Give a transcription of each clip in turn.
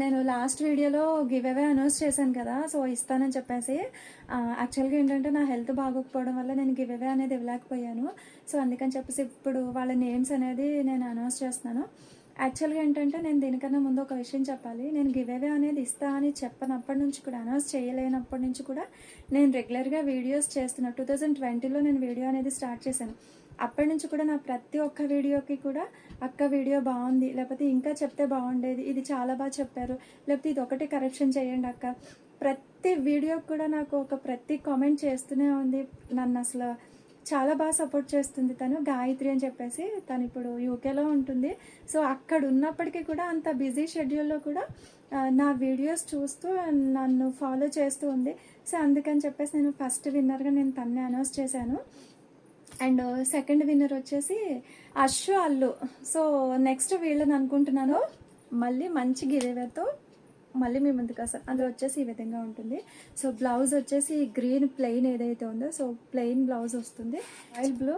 నేను లాస్ట్ వీడియోలో give away announce చేశాను కదా, సో ఇస్తానని చెప్పేసి. యాక్చువల్గా ఏంటంటే నా హెల్త్ బాగోకపోవడం వల్ల నేను గివ్ అవే అనేది ఇవ్వలేకపోయాను. సో అందుకని చెప్పేసి ఇప్పుడు వాళ్ళ నేమ్స్ అనేది నేను అనౌన్స్ చేస్తున్నాను. యాక్చువల్గా ఏంటంటే నేను దీనికన్నా ముందు ఒక విషయం చెప్పాలి. నేను గివ్ అవే అనేది ఇస్తా అని చెప్పనప్పటి నుంచి కూడా, అనౌన్స్ చేయలేనప్పటి నుంచి కూడా నేను రెగ్యులర్గా వీడియోస్ చేస్తున్నా. 2020లో నేను వీడియో అనేది స్టార్ట్ చేశాను. అప్పటి నుంచి కూడా నా ప్రతి ఒక్క వీడియోకి కూడా అక్క వీడియో బాగుంది, లేకపోతే ఇంకా చెప్తే బాగుండేది, ఇది చాలా బాగా చెప్పారు, లేకపోతే ఇది ఒకటి కరెక్షన్ చేయండి అక్క, ప్రతి వీడియోకి కూడా నాకు ప్రతి కామెంట్ చేస్తూనే ఉంది. నన్ను అసలు చాలా బాగా సపోర్ట్ చేస్తుంది. తను గాయత్రి అని చెప్పేసి, తను ఇప్పుడు యూకేలో ఉంటుంది. సో అక్కడ ఉన్నప్పటికీ కూడా అంత బిజీ షెడ్యూల్లో కూడా నా వీడియోస్ చూస్తూ నన్ను ఫాలో చేస్తూ ఉంది. సో అందుకని చెప్పేసి నేను ఫస్ట్ విన్నర్గా నేను తన్నే అనౌన్స్ చేశాను. అండ్ సెకండ్ విన్నర్ వచ్చేసి అశ్వ అల్లు. సో నెక్స్ట్ వీళ్ళని అనుకుంటున్నాను. మళ్ళీ మంచి గివేవేతో మళ్ళీ మీ ముందుకు వస్తాను. అందులో వచ్చేసి ఈ విధంగా ఉంటుంది. సో బ్లౌజ్ వచ్చేసి గ్రీన్ ప్లెయిన్ ఏదైతే ఉందో, సో ప్లెయిన్ బ్లౌజ్ వస్తుంది. Royal blue.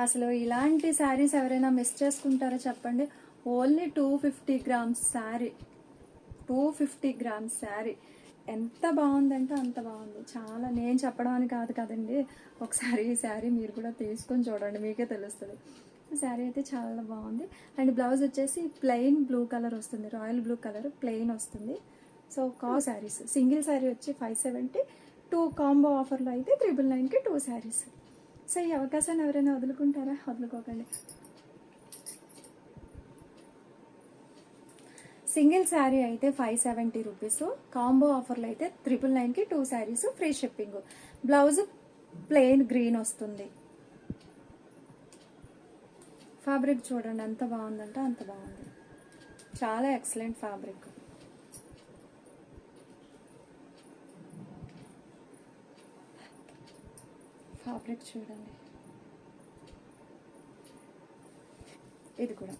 అసలు ఇలాంటి శారీస్ ఎవరైనా మిస్ చేసుకుంటారో చెప్పండి. Only 250 grams sari, 250 grams sari ఎంత బాగుందంటే అంత బాగుంది. చాలా, నేను చెప్పడం అని కాదు కదండి, ఒకసారి ఈ శారీ మీరు కూడా తీసుకొని చూడండి, మీకే తెలుస్తుంది. శారీ అయితే చాలా బాగుంది. అండ్ బ్లౌజ్ వచ్చేసి ప్లెయిన్ బ్లూ కలర్ వస్తుంది, రాయల్ బ్లూ కలర్ ప్లెయిన్ వస్తుంది. సో శారీస్, సింగిల్ శారీ వచ్చి 570, 2 కాంబో ఆఫర్లో అయితే 999కి 2 శారీస్. సో ఈ అవకాశాన్ని ఎవరైనా వదులుకుంటారా? వదులుకోకండి. సింగిల్ శారీ అయితే 570 రూపీస్, కాంబో ఆఫర్లో అయితే 999కి 2 saris, free shipping. Blouse plain green వస్తుంది. ఫ్యాబ్రిక్ చూడండి ఎంత బాగుందంటే అంత బాగుంది, చాలా ఎక్సలెంట్ ఫ్యాబ్రిక్. ఫ్యాబ్రిక్ చూడండి, ఇది కూడా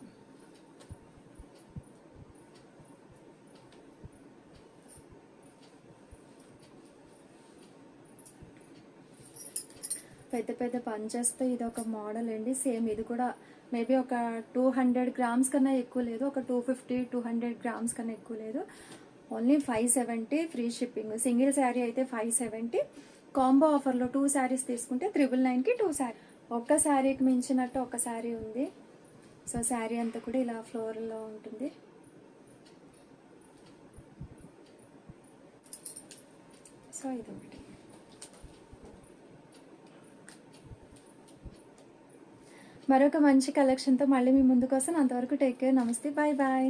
పెద్ద పెద్ద పంచెస్తో ఇది ఒక మోడల్ అండి. సేమ్ ఇది కూడా మేబీ ఒక 200 గ్రామ్స్ కన్నా ఎక్కువ లేదు, ఒక 250-200 గ్రామ్స్ కన్నా ఎక్కువ లేదు. Only 570 free shipping. Single sari అయితే 570, కాంబో ఆఫర్లో 2 శారీస్ తీసుకుంటే 999కి 2 శారీ. ఒక్క శారీకి మించినట్టు ఒక శారీ ఉంది. సో శారీ అంతా కూడా ఇలా ఫ్లోరల్లో ఉంటుంది. సో ఇది ఒకటి. మరొక మంచి కలెక్షన్తో మళ్ళీ మీ ముందుకు వస్తాను. అంతవరకు టేక్ కేర్, నమస్తే, బాయ్ బాయ్.